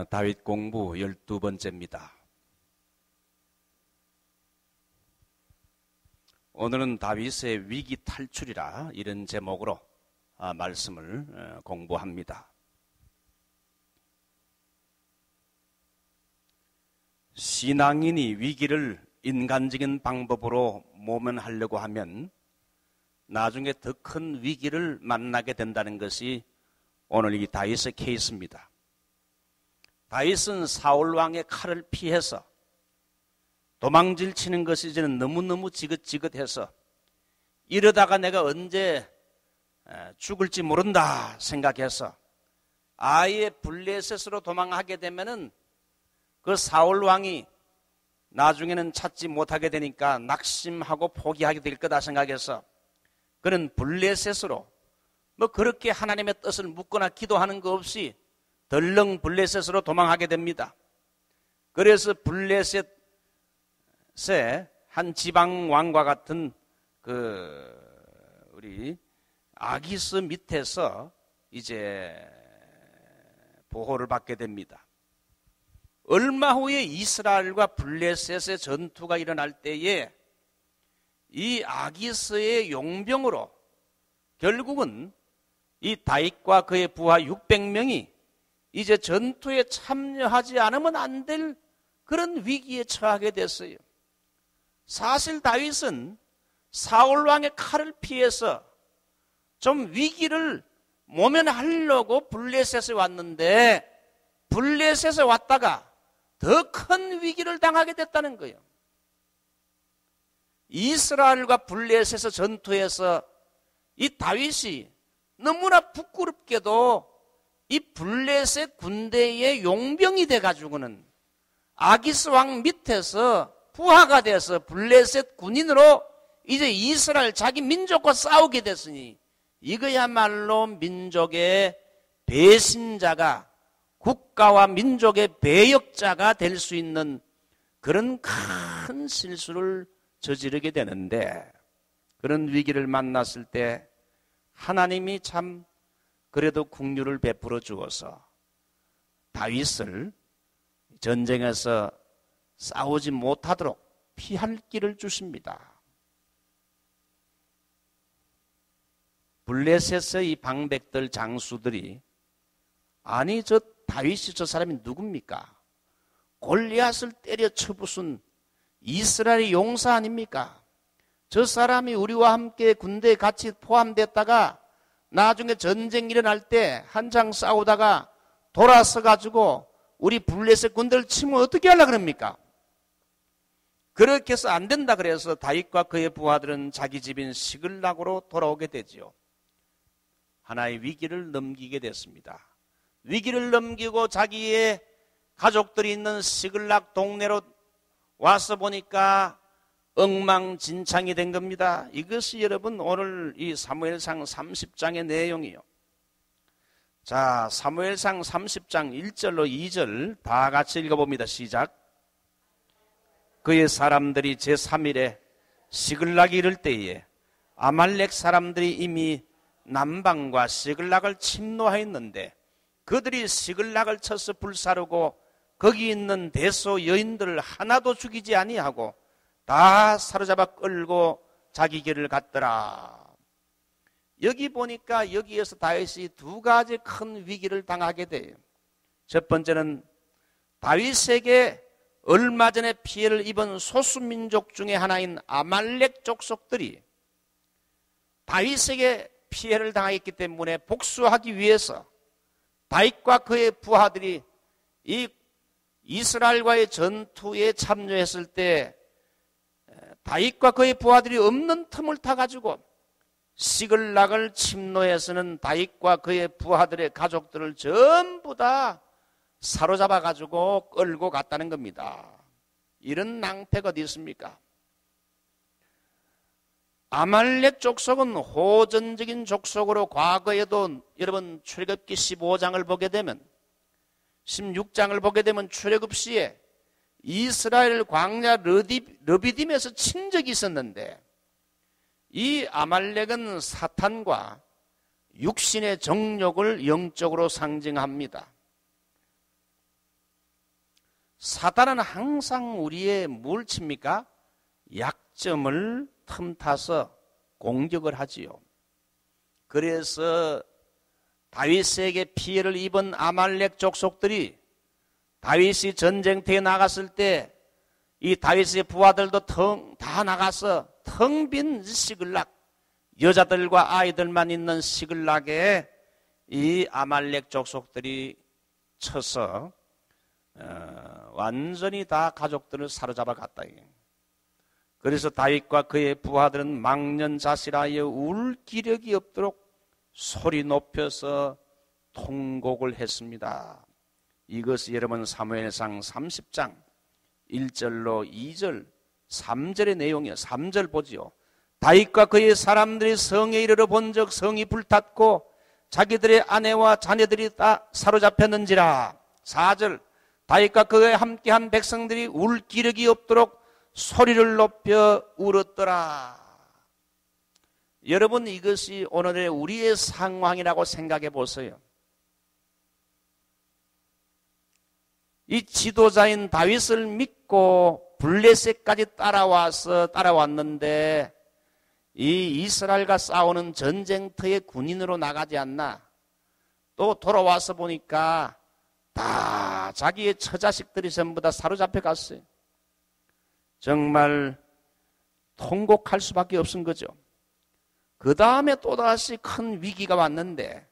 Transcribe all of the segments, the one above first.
다윗 공부 12번째입니다. 오늘은 다윗의 위기 탈출이라 이런 제목으로 말씀을 공부합니다. 신앙인이 위기를 인간적인 방법으로 모면하려고 하면 나중에 더 큰 위기를 만나게 된다는 것이 오늘 이 다윗의 케이스입니다. 다윗은 사울 왕의 칼을 피해서 도망질 치는 것이 이제는 너무너무 지긋지긋해서 이러다가 내가 언제 죽을지 모른다 생각해서 아예 블레셋으로 도망하게 되면은 그 사울 왕이 나중에는 찾지 못하게 되니까 낙심하고 포기하게 될 거다 생각해서 그는 블레셋으로 뭐 그렇게 하나님의 뜻을 묻거나 기도하는 거 없이 덜렁 블레셋으로 도망하게 됩니다. 그래서 블레셋의 한 지방 왕과 같은 우리 아기스 밑에서 이제 보호를 받게 됩니다. 얼마 후에 이스라엘과 블레셋의 전투가 일어날 때에 이 아기스의 용병으로 결국은 이 다윗과 그의 부하 600명이 이제 전투에 참여하지 않으면 안 될 그런 위기에 처하게 됐어요. 사실 다윗은 사울 왕의 칼을 피해서 좀 위기를 모면하려고 블레셋에 왔는데 블레셋에 왔다가 더 큰 위기를 당하게 됐다는 거예요. 이스라엘과 블레셋의 전투에서 이 다윗이 너무나 부끄럽게도 이 블레셋 군대의 용병이 돼가지고는 아기스 왕 밑에서 부하가 돼서 블레셋 군인으로 이제 이스라엘 자기 민족과 싸우게 됐으니 이거야말로 민족의 배신자가 국가와 민족의 배역자가 될 수 있는 그런 큰 실수를 저지르게 되는데 그런 위기를 만났을 때 하나님이 참 그래도 긍휼을 베풀어 주어서 다윗을 전쟁에서 싸우지 못하도록 피할 길을 주십니다. 블레셋의 이 방백들 장수들이 아니 저 다윗이 저 사람이 누굽니까? 골리앗을 때려 쳐부순 이스라엘의 용사 아닙니까? 저 사람이 우리와 함께 군대에 같이 포함됐다가 나중에 전쟁 일어날 때 한창 싸우다가 돌아서 가지고 우리 블레셋 군대를 치면 어떻게 하려고 그럽니까? 그렇게 해서 안 된다 그래서 다윗과 그의 부하들은 자기 집인 시글락으로 돌아오게 되지요. 하나의 위기를 넘기게 됐습니다. 위기를 넘기고 자기의 가족들이 있는 시글락 동네로 와서 보니까 엉망진창이 된 겁니다. 이것이 여러분 오늘 이 사무엘상 30장의 내용이요. 자, 사무엘상 30장 1절로 2절 다 같이 읽어봅니다. 시작. 그의 사람들이 제3일에 시글락이 이를 때에 아말렉 사람들이 이미 남방과 시글락을 침노하였는데 그들이 시글락을 쳐서 불사르고 거기 있는 대소 여인들을 하나도 죽이지 아니하고 다 사로잡아 끌고 자기 길을 갔더라. 여기 보니까 여기에서 다윗이 두 가지 큰 위기를 당하게 돼요. 첫 번째는 다윗에게 얼마 전에 피해를 입은 소수민족 중에 하나인 아말렉 족속들이 다윗에게 피해를 당하였기 때문에 복수하기 위해서 다윗과 그의 부하들이 이 이스라엘과의 전투에 참여했을 때 다윗과 그의 부하들이 없는 틈을 타가지고 시글락을 침노해서는 다윗과 그의 부하들의 가족들을 전부 다 사로잡아가지고 끌고 갔다는 겁니다. 이런 낭패가 어디 있습니까? 아말렉 족속은 호전적인 족속으로 과거에도 여러분 출애굽기 15장을 보게 되면 16장을 보게 되면 출애굽 시에 이스라엘 광야 르비딤에서 친 적이 있었는데 이 아말렉은 사탄과 육신의 정욕을 영적으로 상징합니다. 사단은 항상 우리의 뭘 칩니까? 약점을 틈타서 공격을 하지요. 그래서 다윗에게 피해를 입은 아말렉 족속들이 다윗이 전쟁터에 나갔을 때 이 다윗의 부하들도 다 나가서 텅 빈 시글락, 여자들과 아이들만 있는 시글락에 이 아말렉 족속들이 쳐서 완전히 다 가족들을 사로잡아 갔다. 그래서 다윗과 그의 부하들은 망년자실하여 울 기력이 없도록 소리 높여서 통곡을 했습니다. 이것이 여러분 사무엘상 30장 1절로 2절 3절의 내용이에요. 3절 보지요. 다윗과 그의 사람들이 성에 이르러 본즉 성이 불탔고 자기들의 아내와 자녀들이 다 사로잡혔는지라. 4절 다윗과 그에 함께한 백성들이 울 기력이 없도록 소리를 높여 울었더라. 여러분, 이것이 오늘의 우리의 상황이라고 생각해 보세요. 이 지도자인 다윗을 믿고 블레셋까지 따라왔는데 이 이스라엘과 싸우는 전쟁터의 군인으로 나가지 않나. 또 돌아와서 보니까 다 자기의 처자식들이 전부 다 사로잡혀 갔어요. 정말 통곡할 수밖에 없은 거죠. 그 다음에 또다시 큰 위기가 왔는데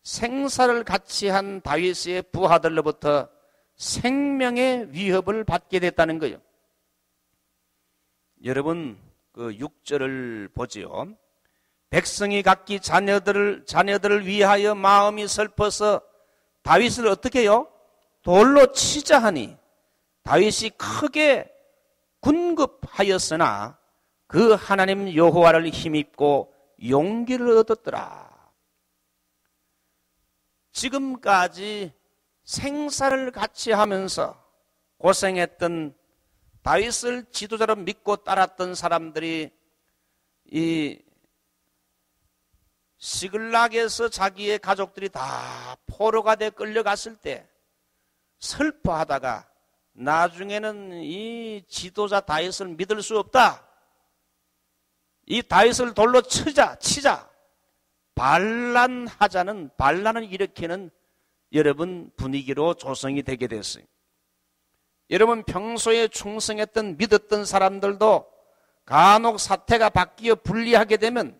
생사를 같이 한 다윗의 부하들로부터 생명의 위협을 받게 됐다는 거예요. 여러분, 그 6절을 보지요. 백성이 각기 자녀들을 위하여 마음이 슬퍼서 다윗을 어떻게 해요? 돌로 치자 하니 다윗이 크게 군급하였으나 그 하나님 여호와를 힘입고 용기를 얻었더라. 지금까지 생사를 같이 하면서 고생했던 다윗을 지도자로 믿고 따랐던 사람들이 이 시글락에서 자기의 가족들이 다 포로가 돼 끌려갔을 때 슬퍼하다가 나중에는 이 지도자 다윗을 믿을 수 없다. 이 다윗을 돌로 치자. 반란을 일으키는 여러분 분위기로 조성이 되게 됐어요. 여러분, 평소에 충성했던 믿었던 사람들도 간혹 사태가 바뀌어 분리하게 되면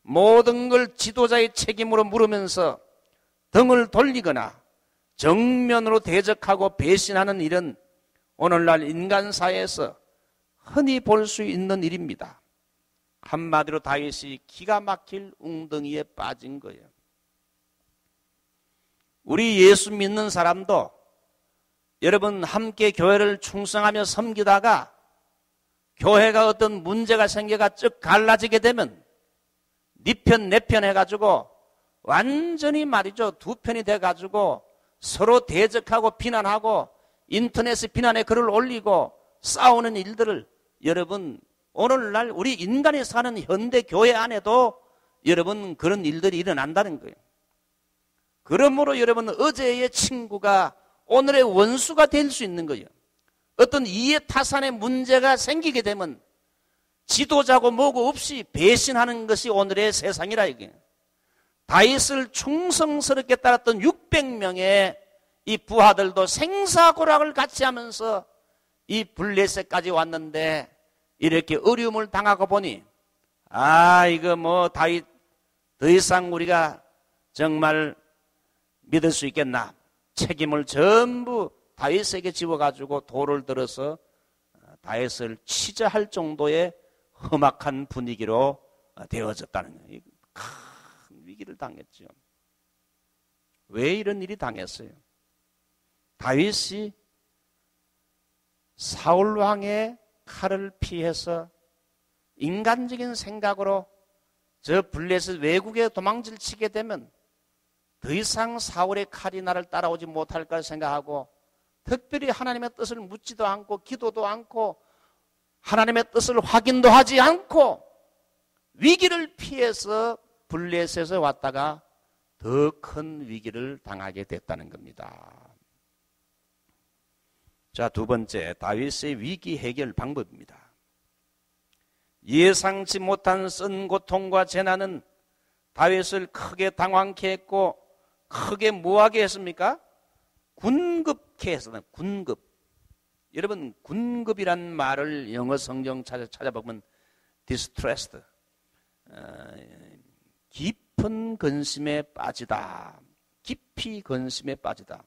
모든 걸 지도자의 책임으로 물으면서 등을 돌리거나 정면으로 대적하고 배신하는 일은 오늘날 인간사회에서 흔히 볼 수 있는 일입니다. 한마디로 다윗이 기가 막힐 웅덩이에 빠진 거예요. 우리 예수 믿는 사람도 여러분 함께 교회를 충성하며 섬기다가 교회가 어떤 문제가 생겨가 쭉 갈라지게 되면 네 편 내 편 해가지고 완전히 말이죠, 두 편이 돼가지고 서로 대적하고 비난하고 인터넷에 비난의 글을 올리고 싸우는 일들을 여러분 오늘날 우리 인간이 사는 현대 교회 안에도 여러분 그런 일들이 일어난다는 거예요. 그러므로 여러분 어제의 친구가 오늘의 원수가 될 수 있는 거예요. 어떤 이해타산의 문제가 생기게 되면 지도자고 뭐고 없이 배신하는 것이 오늘의 세상이라 이게. 다윗을 충성스럽게 따랐던 600명의 이 부하들도 생사고락을 같이 하면서 이 블레셋까지 왔는데 이렇게 어려움을 당하고 보니 이거 뭐 다윗 더 이상 우리가 정말 믿을 수 있겠나. 책임을 전부 다윗에게 지워가지고 돌을 들어서 다윗을 치자 할 정도의 험악한 분위기로 되어졌다는 거예요. 큰 위기를 당했죠. 왜 이런 일이 당했어요? 다윗이 사울왕의 칼을 피해서 인간적인 생각으로 저 블레셋 외국에 도망질 치게 되면 더 이상 사울의 칼이 나를 따라오지 못할까 생각하고 특별히 하나님의 뜻을 묻지도 않고 기도도 않고 하나님의 뜻을 확인도 하지 않고 위기를 피해서 블레셋에 왔다가 더 큰 위기를 당하게 됐다는 겁니다. 자, 두 번째, 다윗의 위기 해결 방법입니다. 예상치 못한 쓴 고통과 재난은 다윗을 크게 당황케 했고 크게 뭐하게 했습니까? 군급케 했습니다. 군급. 여러분, 군급이란 말을 영어 성경 찾아보면 distressed, 깊은 근심에 빠지다, 깊이 근심에 빠지다,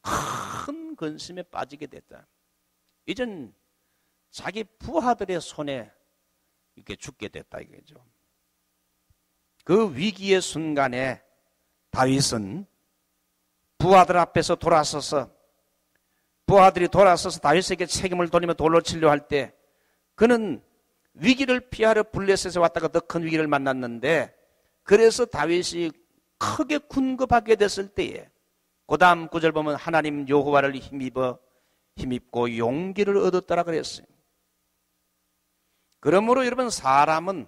큰 근심에 빠지게 됐다. 이젠 자기 부하들의 손에 이렇게 죽게 됐다 이거죠. 그 위기의 순간에 다윗은 부하들 앞에서 부하들이 돌아서서 다윗에게 책임을 돌리며 돌로 치려 할 때 그는 위기를 피하러 블레셋에 왔다가 더 큰 위기를 만났는데, 그래서 다윗이 크게 군급하게 됐을 때에 그 다음 구절 보면 하나님 여호와를 힘입고 용기를 얻었다라 그랬어요. 그러므로 여러분, 사람은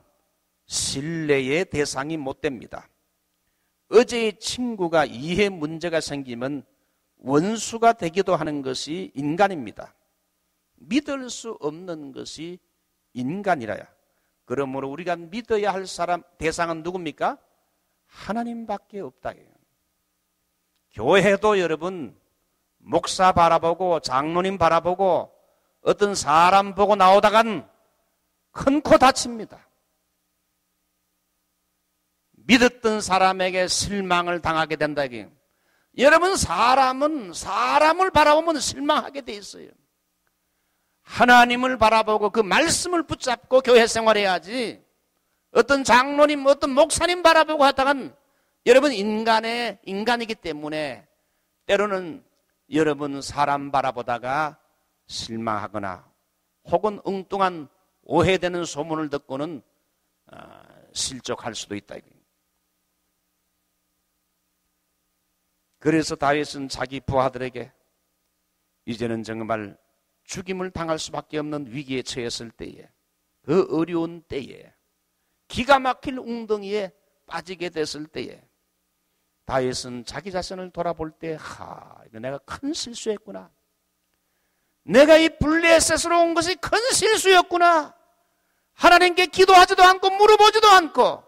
신뢰의 대상이 못 됩니다. 어제의 친구가 이해 문제가 생기면 원수가 되기도 하는 것이 인간입니다. 믿을 수 없는 것이 인간이라야. 그러므로 우리가 믿어야 할 대상은 누굽니까? 하나님밖에 없다. 교회도 여러분, 목사 바라보고 장로님 바라보고 어떤 사람 보고 나오다간 큰 코 다칩니다. 믿었던 사람에게 실망을 당하게 된다. 여러분, 사람은 사람을 바라보면 실망하게 돼 있어요. 하나님을 바라보고 그 말씀을 붙잡고 교회 생활해야지, 어떤 장로님, 어떤 목사님 바라보고 하다간 여러분, 인간이기 때문에 때로는 여러분 사람 바라보다가 실망하거나 혹은 엉뚱한 오해되는 소문을 듣고는 실족할 수도 있다. 그래서 다윗은 자기 부하들에게 이제는 정말 죽임을 당할 수밖에 없는 위기에 처했을 때에, 그 어려운 때에, 기가 막힐 웅덩이에 빠지게 됐을 때에 다윗은 자기 자신을 돌아볼 때, 이거 내가 큰 실수했구나. 내가 이 블레셋으로 온 것이 큰 실수였구나. 하나님께 기도하지도 않고 물어보지도 않고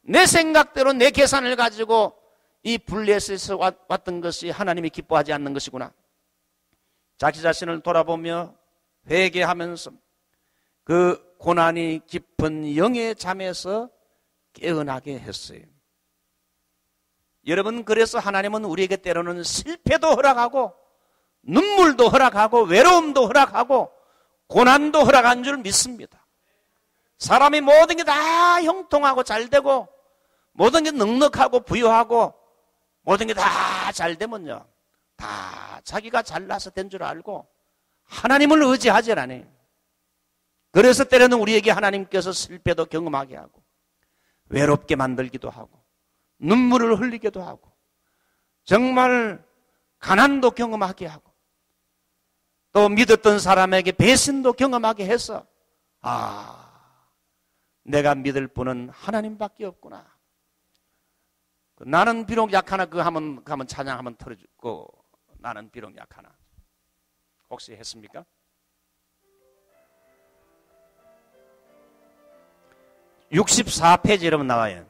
내 생각대로 내 계산을 가지고 이 블레셋에서 왔던 것이 하나님이 기뻐하지 않는 것이구나. 자기 자신을 돌아보며 회개하면서 그 고난이 깊은 영의 잠에서 깨어나게 했어요. 여러분, 그래서 하나님은 우리에게 때로는 실패도 허락하고 눈물도 허락하고 외로움도 허락하고 고난도 허락한 줄 믿습니다. 사람이 모든 게 다 형통하고 잘되고 모든 게 넉넉하고 부유하고 모든 게 다 잘되면요, 다 자기가 잘나서 된 줄 알고 하나님을 의지하지 않아요. 그래서 때로는 우리에게 하나님께서 실패도 경험하게 하고 외롭게 만들기도 하고 눈물을 흘리기도 하고 정말 가난도 경험하게 하고 또 믿었던 사람에게 배신도 경험하게 해서 내가 믿을 분은 하나님밖에 없구나. 나는 비록 약하나 그거 한번 찬양 한번 틀어주고, 나는 비록 약하나. 혹시 했습니까? (64페이지) 여러분 나와요.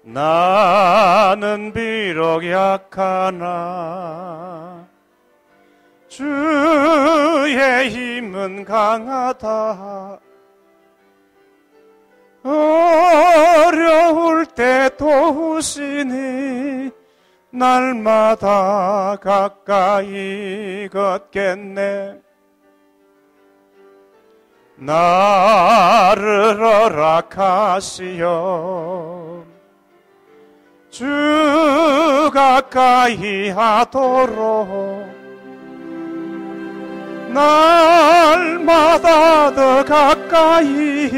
나는 비록 약하나 주의 힘은 강하다. 어려울 때 도우시니 날마다 가까이 걷겠네. 나를 허락하시어 주 가까이 하도록 날마다 더 가까이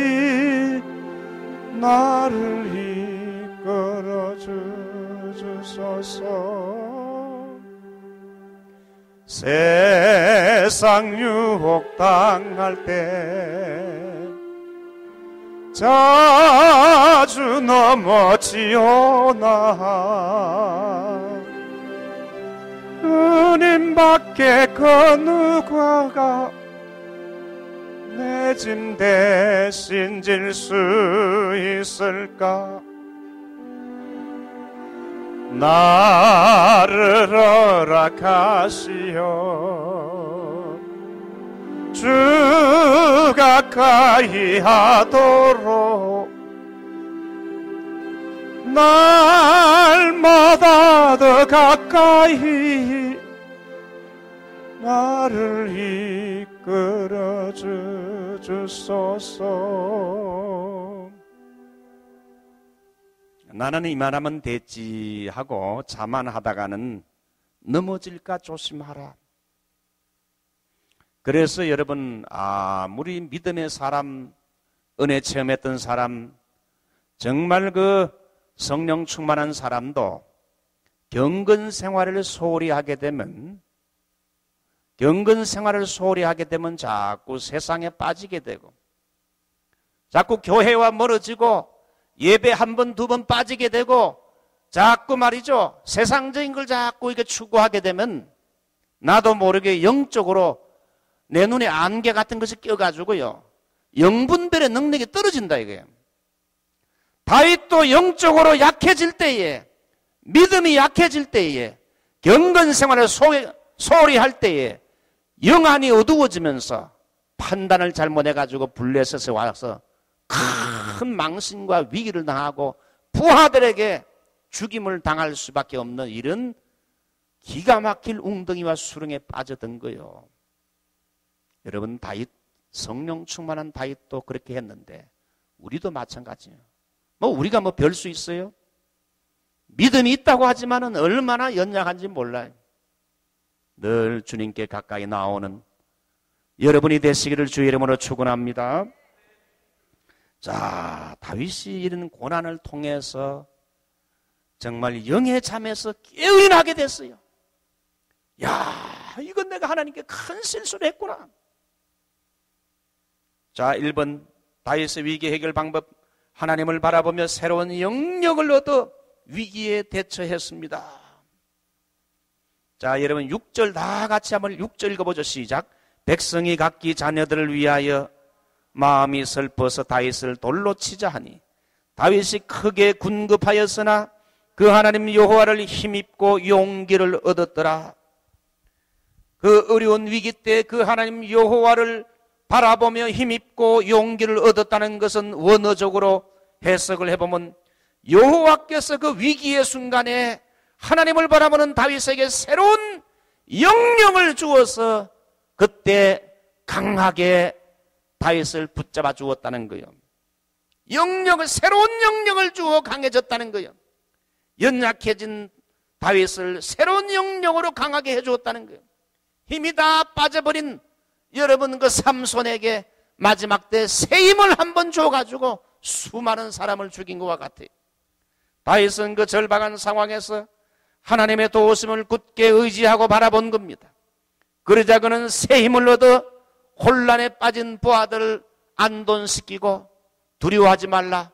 나를 이끌어 주소서. 세상 유혹 당할 때 자주 넘어지오나 주님밖에 그 누구가 내 짐 대신 질 수 있을까? 나를 허락하시어 주 가까이 하도록 날마다 더 가까이 나를 이끌어 주소서. 나는 이만하면 됐지 하고 자만하다가는 넘어질까 조심하라. 그래서 여러분, 아무리 믿음의 사람, 은혜 체험했던 사람, 정말 그 성령 충만한 사람도 경건 생활을 소홀히 하게 되면 자꾸 세상에 빠지게 되고, 자꾸 교회와 멀어지고, 예배 한 번, 두 번 빠지게 되고, 자꾸 말이죠, 세상적인 걸 자꾸 이렇게 추구하게 되면 나도 모르게 영적으로 내 눈에 안개 같은 것이 껴가지고요, 영분별의 능력이 떨어진다 이거예요. 다윗도 영적으로 약해질 때에, 믿음이 약해질 때에, 경건 생활을 소홀히 할 때에 영안이 어두워지면서 판단을 잘못해가지고 블레셋에 와서 큰 망신과 위기를 당하고 부하들에게 죽임을 당할 수밖에 없는 이런 기가 막힐 웅덩이와 수렁에 빠져든 거예요. 여러분, 다윗, 성령 충만한 다윗도 그렇게 했는데 우리도 마찬가지예요. 우리가 별 수 있어요? 믿음이 있다고 하지만은 얼마나 연약한지 몰라요. 늘 주님께 가까이 나오는 여러분이 되시기를 주의 이름으로 축원합니다. 자, 다윗이 이런 고난을 통해서 정말 영의 잠에서 깨어나게 됐어요. 야, 이건 내가 하나님께 큰 실수를 했구나. 자, 1번 다윗의 위기 해결 방법, 하나님을 바라보며 새로운 영역을 얻어 위기에 대처했습니다. 자, 여러분 6절 다 같이 한번 6절 읽어보죠. 시작. 백성이 각기 자녀들을 위하여 마음이 슬퍼서 다윗을 돌로 치자 하니 다윗이 크게 군급하였으나 그 하나님 여호와를 힘입고 용기를 얻었더라. 그 어려운 위기 때 그 하나님 여호와를 바라보며 힘입고 용기를 얻었다는 것은 원어적으로 해석을 해보면 여호와께서 그 위기의 순간에 하나님을 바라보는 다윗에게 새로운 영령을 주어서 그때 강하게 다윗을 붙잡아 주었다는 거예요. 새로운 영령을 주어 강해졌다는 거예요. 연약해진 다윗을 새로운 영령으로 강하게 해주었다는 거예요. 힘이 다 빠져버린 여러분 그 삼손에게 마지막 때 새 힘을 한번 줘가지고 수많은 사람을 죽인 것과 같아요. 다윗은 그 절박한 상황에서 하나님의 도우심을 굳게 의지하고 바라본 겁니다. 그러자 그는 새 힘을 얻어 혼란에 빠진 부하들을 안돈시키고 두려워하지 말라.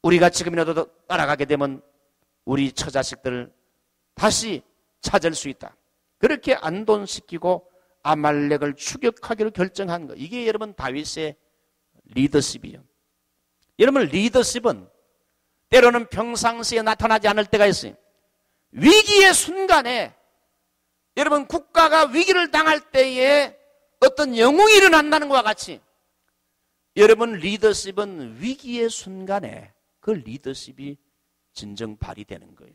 우리가 지금이라도 따라가게 되면 우리 처자식들을 다시 찾을 수 있다. 그렇게 안돈시키고 아말렉을 추격하기로 결정한 거. 이게 여러분 다윗의 리더십이에요. 여러분 리더십은 때로는 평상시에 나타나지 않을 때가 있어요. 위기의 순간에 여러분 국가가 위기를 당할 때에 어떤 영웅이 일어난다는 것과 같이 여러분 리더십은 위기의 순간에 그 리더십이 진정 발휘되는 거예요.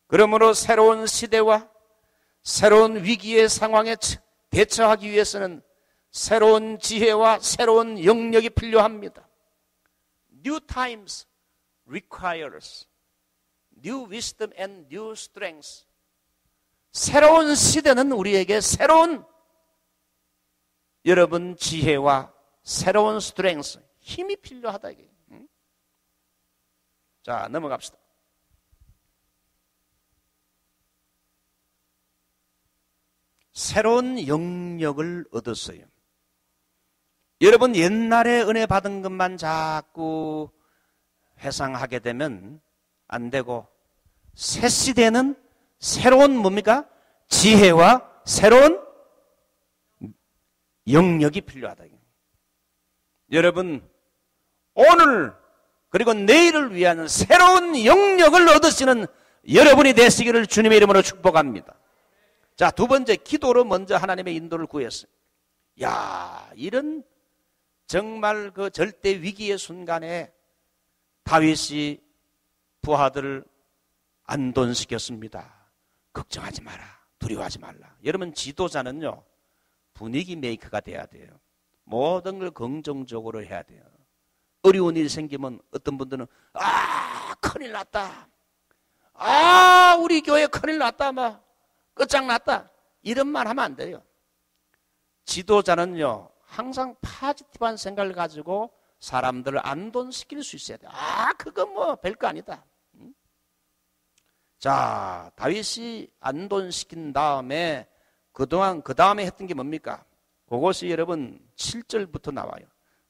그러므로 새로운 시대와 새로운 위기의 상황에 대처하기 위해서는 새로운 지혜와 새로운 영역이 필요합니다. New times requires new wisdom and new strength. 새로운 시대는 우리에게 새로운 여러분 지혜와 새로운 strength, 힘이 필요하다 이게. 자, 넘어갑시다. 새로운 영역을 얻었어요. 여러분 옛날에 은혜 받은 것만 자꾸 회상하게 되면 안 되고 새 시대는 새로운 뭡니까? 지혜와 새로운 영역이 필요하다. 여러분 오늘 그리고 내일을 위한 새로운 영역을 얻으시는 여러분이 되시기를 주님의 이름으로 축복합니다. 자, 두 번째 기도로 먼저 하나님의 인도를 구했어요. 야, 이런 정말 그 절대 위기의 순간에 다윗이 부하들을 안돈시켰습니다. 걱정하지 마라. 두려워하지 말라. 여러분 지도자는요. 분위기 메이커가 돼야 돼요. 모든 걸 긍정적으로 해야 돼요. 어려운 일이 생기면 어떤 분들은 큰일 났다. 우리 교회 큰일 났다. 막 끝장났다. 이런 말 하면 안 돼요. 지도자는요. 항상 포지티브한 생각을 가지고 사람들을 안돈시킬 수 있어야 돼요. 그건 뭐 별거 아니다. 자, 다윗이 안돈시킨 다음에 그 다음에 했던 게 뭡니까? 그것이 여러분 7절부터 나와요.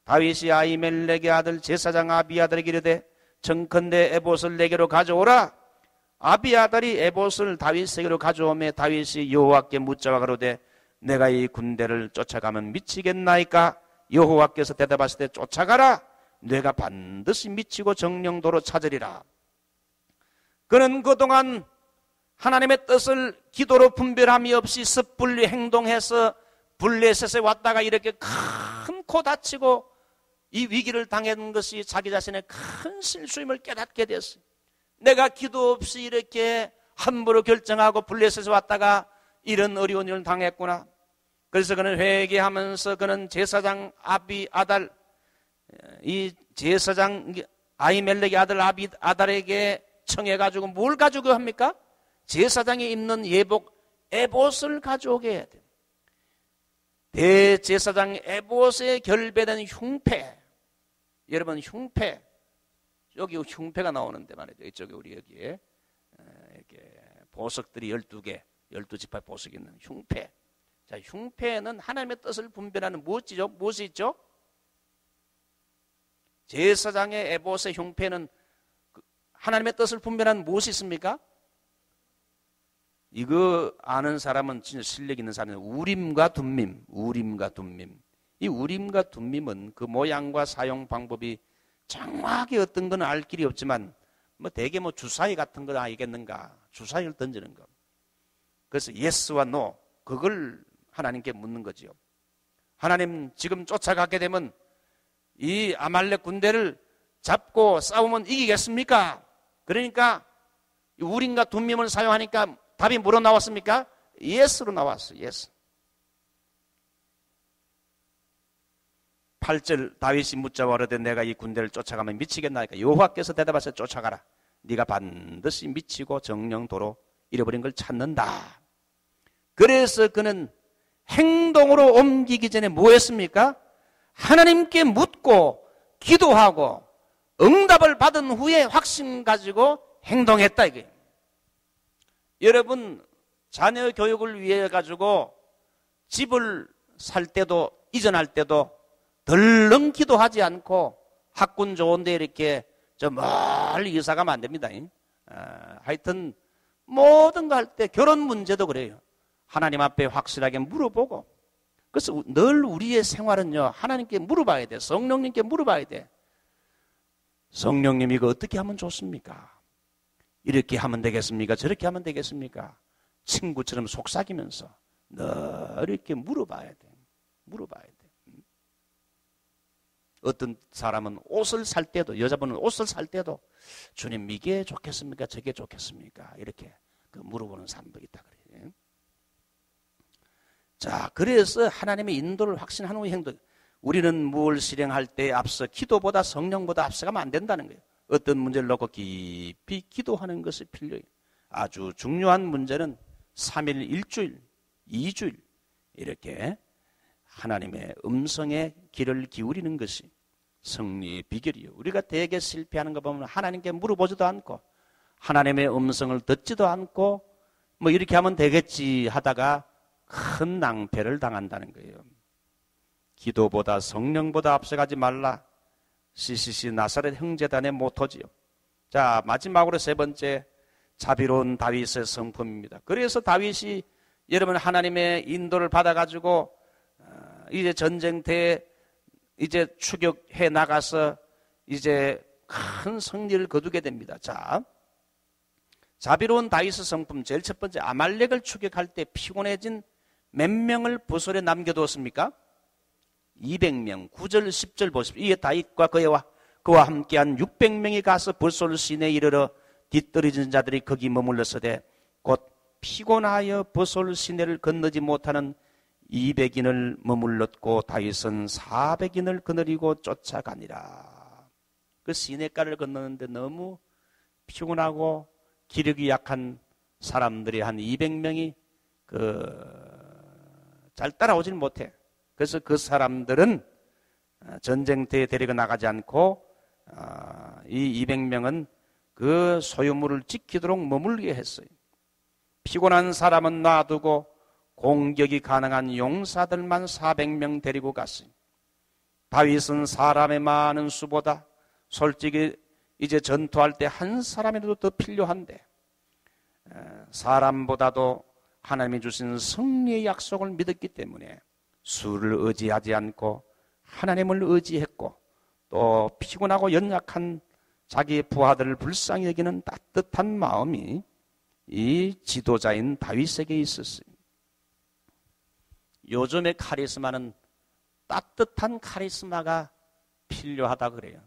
다윗이 아히멜렉의 아들 제사장 아비아달에게 이르되 청컨대 에봇을 내게로 가져오라. 아비아달이 에봇을 다윗에게로 가져오매 다윗이 여호와께 묻자와 가로되 내가 이 군대를 쫓아가면 미치겠나이까? 여호와께서 대답하실 때 쫓아가라. 내가 반드시 미치고 정령도로 찾으리라. 그는 그동안 하나님의 뜻을 기도로 분별함이 없이 섣불리 행동해서 블레셋에 왔다가 이렇게 큰 코 다치고 이 위기를 당한 것이 자기 자신의 큰 실수임을 깨닫게 됐어요. 내가 기도 없이 이렇게 함부로 결정하고 블레셋에 왔다가 이런 어려운 일을 당했구나. 그래서 그는 회개하면서 그는 제사장 아비아달, 이 제사장 아히멜렉의 아들 아비아달에게 청해가지고 뭘 가지고 합니까? 제사장이 입는 예복 에봇을 가져오게 해야 돼요. 대제사장 에봇에 결배된 흉패. 여러분 흉패. 여기 흉패가 나오는데 말이죠. 이쪽에 우리 여기에 이렇게 보석들이 12개, 12지파 보석이 있는 흉패. 자, 흉패는 하나님의 뜻을 분별하는 무엇이 있죠? 제사장의 에봇의 흉패는 하나님의 뜻을 분별하는 무엇이 있습니까? 이거 아는 사람은 진짜 실력 있는 사람은 우림과 둠밈. 이 우림과 둠밈은 그 모양과 사용 방법이 정확히 어떤 건 알 길이 없지만 뭐 대개 뭐 주사위 같은 거 알겠는가? 주사위를 던지는 거. 그래서 예스와 노 그걸 하나님께 묻는 거지요. 하나님 지금 쫓아가게 되면 이 아말렉 군대를 잡고 싸우면 이기겠습니까? 그러니까 우림과 둠밈을 사용하니까 답이 뭐로 나왔습니까? 예스로 나왔어요. 예스. 8절 다윗이 묻자와 이르되 내가 이 군대를 쫓아가면 미치겠나이까? 여호와께서 대답하셔 쫓아가라. 네가 반드시 미치고 정령도로 잃어버린 걸 찾는다. 그래서 그는 행동으로 옮기기 전에 뭐 했습니까? 하나님께 묻고 기도하고 응답을 받은 후에 확신 가지고 행동했다 이거예요. 여러분 자녀 교육을 위해 가지고 집을 살 때도 이전할 때도 덜렁 기도하지 않고 학군 좋은데 이렇게 저 멀리 이사 가면 안 됩니다. 하여튼 모든 거 할 때 결혼 문제도 그래요. 하나님 앞에 확실하게 물어보고 그래서 늘 우리의 생활은요 하나님께 물어봐야 돼. 성령님께 물어봐야 돼. 성령님 이거 어떻게 하면 좋습니까? 이렇게 하면 되겠습니까? 저렇게 하면 되겠습니까? 친구처럼 속삭이면서 늘 이렇게 물어봐야 돼. 물어봐야 돼. 어떤 사람은 옷을 살 때도 여자분은 옷을 살 때도 주님 이게 좋겠습니까? 저게 좋겠습니까? 이렇게 물어보는 사람도 있다 그래요. 자, 그래서 하나님의 인도를 확신한 후의 행동. 우리는 뭘 실행할 때 앞서 기도보다 성령보다 앞서가면 안 된다는 거예요. 어떤 문제를 놓고 깊이 기도하는 것이 필요해요. 아주 중요한 문제는 3일, 일주일, 2주일 이렇게 하나님의 음성에 귀를 기울이는 것이 승리의 비결이에요. 우리가 대개 실패하는 거 보면 하나님께 물어보지도 않고 하나님의 음성을 듣지도 않고 뭐 이렇게 하면 되겠지 하다가 큰 낭패를 당한다는 거예요. 기도보다 성령보다 앞서가지 말라. CCC 나사렛 형제단의 모토지요. 자, 마지막으로 세 번째, 자비로운 다윗의 성품입니다. 그래서 다윗이 여러분 하나님의 인도를 받아가지고 이제 전쟁터에 이제 추격해 나가서 이제 큰 승리를 거두게 됩니다. 자, 자비로운 다윗의 성품, 제일 첫 번째, 아말렉을 추격할 때 피곤해진 몇 명을 부설에 남겨두었습니까? 200명. 9절 10절 보십시오. 이에 다윗과 그와 함께한 600명이 가서 부솔 시내에 이르러 뒤떨어진 자들이 거기 머물렀으되 곧 피곤하여 부솔 시내를 건너지 못하는 200인을 머물렀고 다윗은 400인을 거느리고 쫓아가니라. 그 시내가를 건너는데 너무 피곤하고 기력이 약한 사람들이 한 200명이 잘 따라오질 못해. 그래서 그 사람들은 전쟁터에 데리고 나가지 않고 이 200명은 그 소유물을 지키도록 머물게 했어요. 피곤한 사람은 놔두고 공격이 가능한 용사들만 400명 데리고 갔어요. 다윗은 사람의 많은 수보다 솔직히 이제 전투할 때 한 사람이라도 더 필요한데 사람보다도 하나님이 주신 승리의 약속을 믿었기 때문에 수를 의지하지 않고 하나님을 의지했고 또 피곤하고 연약한 자기의 부하들을 불쌍히 여기는 따뜻한 마음이 이 지도자인 다윗에게 있었어요. 요즘의 카리스마는 따뜻한 카리스마가 필요하다 그래요.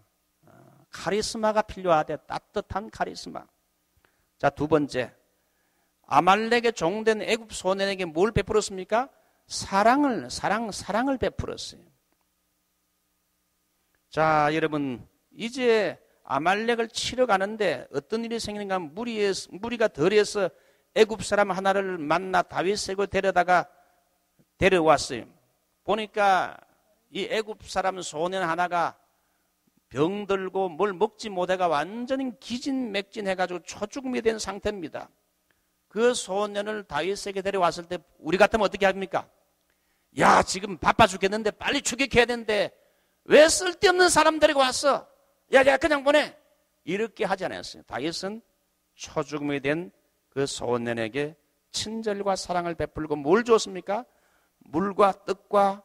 카리스마가 필요하대. 따뜻한 카리스마. 자, 두 번째, 아말렉의 종된 애굽 소년에게 뭘 베풀었습니까? 사랑을 베풀었어요. 자, 여러분, 이제 아말렉을 치러 가는데 어떤 일이 생기는가? 무리가 덜해서 애굽 사람 하나를 만나 다윗에게 데려왔어요. 보니까 이 애굽 사람 소년 하나가 병들고 뭘 먹지 못해가 완전히 기진맥진해가지고 초죽음이 된 상태입니다. 그 소년을 다윗에게 데려왔을 때 우리 같으면 어떻게 합니까? 야, 지금 바빠 죽겠는데 빨리 추격해야 되는데 왜 쓸데없는 사람 데리고 왔어? 야, 그냥 보내. 이렇게 하지 않았어요. 다윗은 초죽음이 된 그 소년에게 친절과 사랑을 베풀고 뭘 줬습니까? 물과 떡과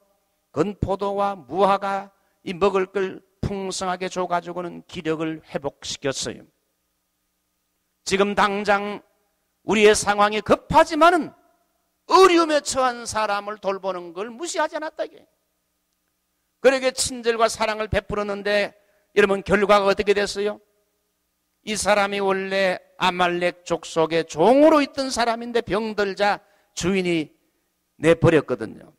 건포도와 무화과 이 먹을 걸 풍성하게 줘가지고는 기력을 회복시켰어요. 지금 당장 우리의 상황이 급하지만은 어려움에 처한 사람을 돌보는 걸 무시하지 않았다 이게. 그에게 친절과 사랑을 베풀었는데 여러분 결과가 어떻게 됐어요? 이 사람이 원래 아말렉 족속의 종으로 있던 사람인데 병들자 주인이 내버렸거든요.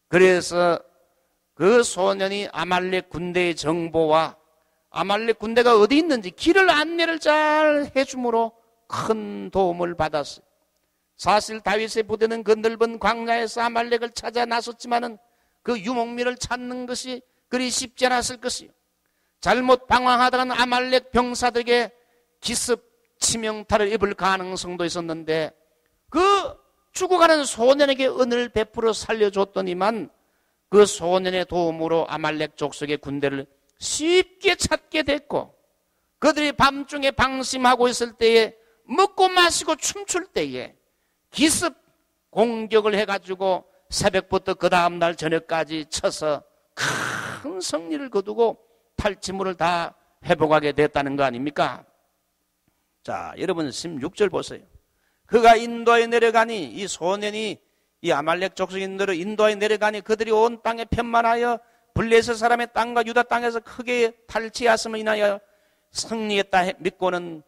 그래서 그 소년이 아말렉 군대의 정보와 아말렉 군대가 어디 있는지 길을 안내를 잘 해줌으로 큰 도움을 받았어요. 사실 다윗의 부대는 그 넓은 광야에서 아말렉을 찾아 나섰지만은 그 유목민을 찾는 것이 그리 쉽지 않았을 것이요. 잘못 방황하다가는 아말렉 병사들에게 기습 치명타를 입을 가능성도 있었는데 그 죽어가는 소년에게 은혜를 베풀어 살려줬더니만 그 소년의 도움으로 아말렉 족속의 군대를 쉽게 찾게 됐고 그들이 밤중에 방심하고 있을 때에 먹고 마시고 춤출 때에 기습 공격을 해가지고 새벽부터 그 다음날 저녁까지 쳐서 큰 승리를 거두고 탈취물을 다 회복하게 됐다는 거 아닙니까? 자, 여러분 16절 보세요. 그가 인도에 내려가니 이 소년이 이 아말렉 족속인들을 인도에 내려가니 그들이 온 땅에 편만하여 블레셋 사람의 땅과 유다 땅에서 크게 탈취하였음을 인하여 승리했다 믿고는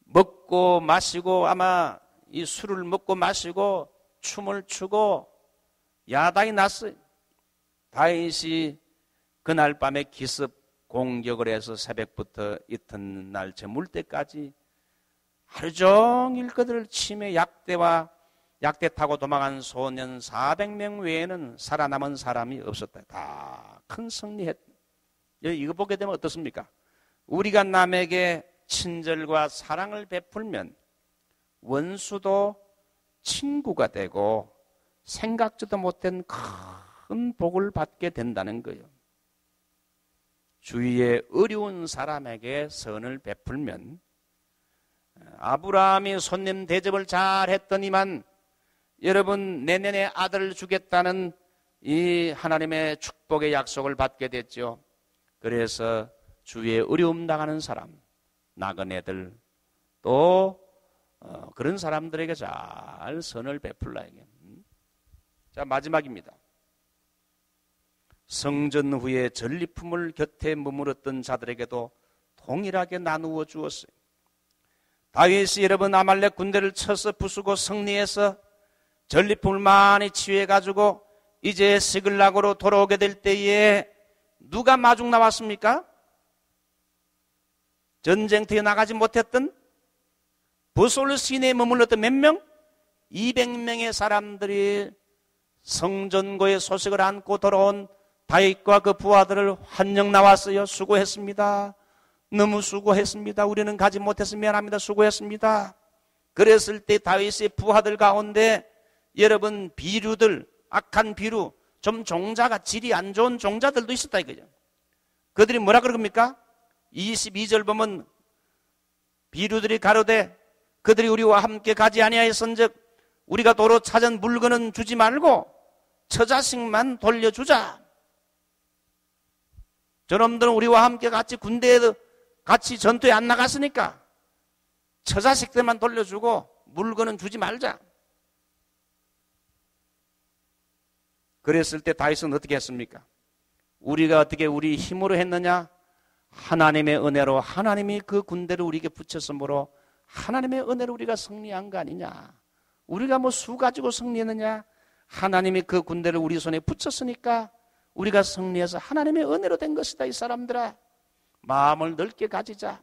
먹고 마시고 아마 이 술을 먹고 마시고 춤을 추고 야단이 났어요. 다윗이 그날 밤에 기습 공격을 해서 새벽부터 이튿날 저물 때까지 하루 종일 그들을 치매 약대 타고 도망한 소년 400명 외에는 살아남은 사람이 없었다. 다 큰 승리했다. 이거 보게 되면 어떻습니까? 우리가 남에게 친절과 사랑을 베풀면 원수도 친구가 되고 생각지도 못한 큰 복을 받게 된다는 거예요. 주위에 어려운 사람에게 선을 베풀면 아브라함이 손님 대접을 잘 했더니만 여러분 내년에 아들을 주겠다는 이 하나님의 축복의 약속을 받게 됐죠. 그래서 주위에 어려움 당하는 사람, 나그네들 또 그런 사람들에게 잘 선을 베풀라 이게. 자, 마지막입니다. 성전 후에 전리품을 곁에 머물렀던 자들에게도 동일하게 나누어 주었어요. 다윗이 여러분 아말렉 군대를 쳐서 부수고 승리해서 전리품을 많이 취해가지고 이제 시글락으로 돌아오게 될 때에 누가 마중 나왔습니까? 전쟁터에 나가지 못했던 보솔 시내에 머물렀던 몇 명? 200명의 사람들이 성전고의 소식을 안고 돌아온 다윗과 그 부하들을 환영 나왔어요. 수고했습니다. 너무 수고했습니다. 우리는 가지 못해서 미안합니다. 수고했습니다. 그랬을 때 다윗의 부하들 가운데 여러분 비류들, 악한 비류, 좀 종자가 질이 안 좋은 종자들도 있었다 이거죠. 그들이 뭐라 그럽니까? 22절 보면 비류들이 가로되 그들이 우리와 함께 가지 아니하였은즉 우리가 도로 찾은 물건은 주지 말고 처자식만 돌려주자. 저놈들은 우리와 함께 같이 군대에 같이 전투에 안 나갔으니까 처자식들만 돌려주고 물건은 주지 말자. 그랬을 때 다윗은 어떻게 했습니까? 우리가 어떻게 우리 힘으로 했느냐? 하나님의 은혜로 하나님이 그 군대를 우리에게 붙였으므로 하나님의 은혜로 우리가 승리한 거 아니냐? 우리가 뭐 수 가지고 승리했느냐? 하나님이 그 군대를 우리 손에 붙였으니까 우리가 승리해서 하나님의 은혜로 된 것이다. 이 사람들아, 마음을 넓게 가지자.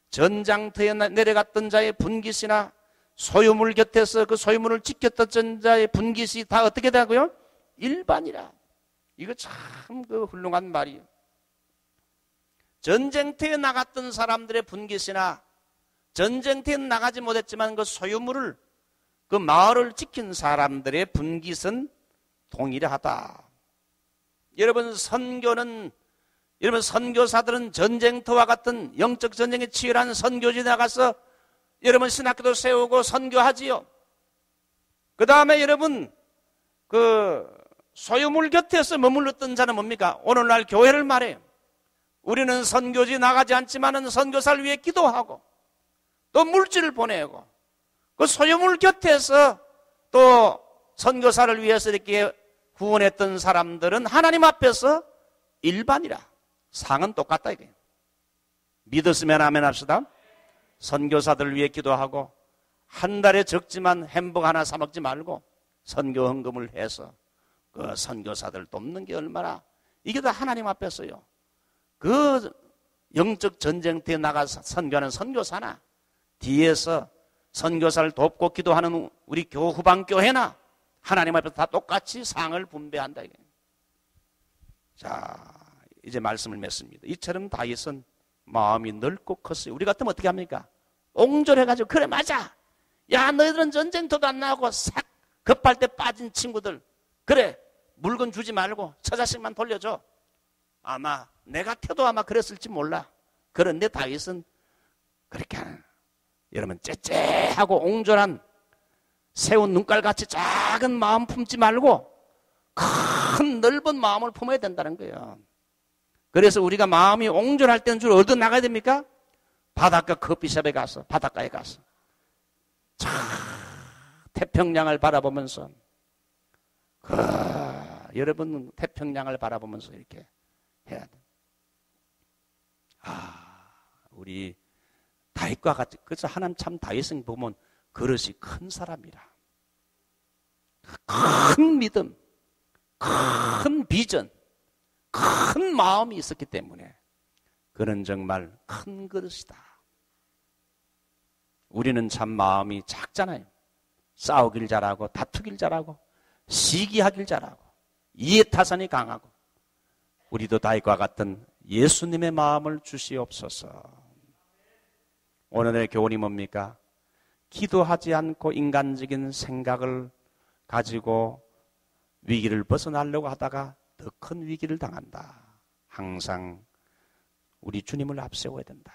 전장터에 내려갔던 자의 분깃이나 소유물 곁에서 그 소유물을 지켰던 자의 분깃이 다 어떻게 되고요? 일반이라. 이거 참 그 훌륭한 말이에요. 전쟁터에 나갔던 사람들의 분깃이나 전쟁터에 나가지 못했지만 그 소유물을 그 마을을 지킨 사람들의 분깃은 동일하다. 여러분 선교사들은 전쟁터와 같은 영적 전쟁에 치열한 선교지에 나가서 여러분 신학교도 세우고 선교하지요. 그 다음에 여러분 그 소유물 곁에서 머물렀던 자는 뭡니까? 오늘날 교회를 말해요. 우리는 선교지 나가지 않지만은 선교사를 위해 기도하고 또 물질을 보내고 그 소유물 곁에서 또 선교사를 위해서 이렇게 구원했던 사람들은 하나님 앞에서 일반이라. 상은 똑같다 이게. 믿었으면 아멘 합시다. 선교사들을 위해 기도하고 한 달에 적지만 햄버거 하나 사 먹지 말고 선교 헌금을 해서 그 선교사들 돕는 게 얼마나 이게 다 하나님 앞에서요. 그 영적 전쟁터에 나가서 선교하는 선교사나 뒤에서 선교사를 돕고 기도하는 우리 후방교회나 하나님 앞에서 다 똑같이 상을 분배한다 이게. 자, 이제 말씀을 맺습니다. 이처럼 다윗은 마음이 넓고 컸어요. 우리 같으면 어떻게 합니까? 옹졸해가지고 그래 맞아. 야 너희들은 전쟁터도 안 나가고 싹 급할 때 빠진 친구들 그래 물건 주지 말고 처자식만 돌려줘. 아마 내 같아도 아마 그랬을지 몰라. 그런데 다윗은 그렇게 하는 여러분 째째하고 옹졸한 세운 눈깔같이 작은 마음 품지 말고 큰 넓은 마음을 품어야 된다는 거예요. 그래서 우리가 마음이 옹졸할 때는 주로 어디 나가야 됩니까? 바닷가 커피숍에 가서 바닷가에 가서 태평양을 바라보면서 여러분 태평양을 바라보면서 이렇게 해야 돼. 우리 다윗과 같이 그래서 하나님 참 다윗을 보면 그릇이 큰 사람이라. 큰 믿음, 큰 비전, 큰 마음이 있었기 때문에 그는 정말 큰 그릇이다. 우리는 참 마음이 작잖아요. 싸우길 잘하고 다투길 잘하고 시기하길 잘하고 이해타산이 강하고 우리도 다윗과 같은 예수님의 마음을 주시옵소서. 오늘의 교훈이 뭡니까? 기도하지 않고 인간적인 생각을 가지고 위기를 벗어나려고 하다가 더 큰 위기를 당한다. 항상 우리 주님을 앞세워야 된다.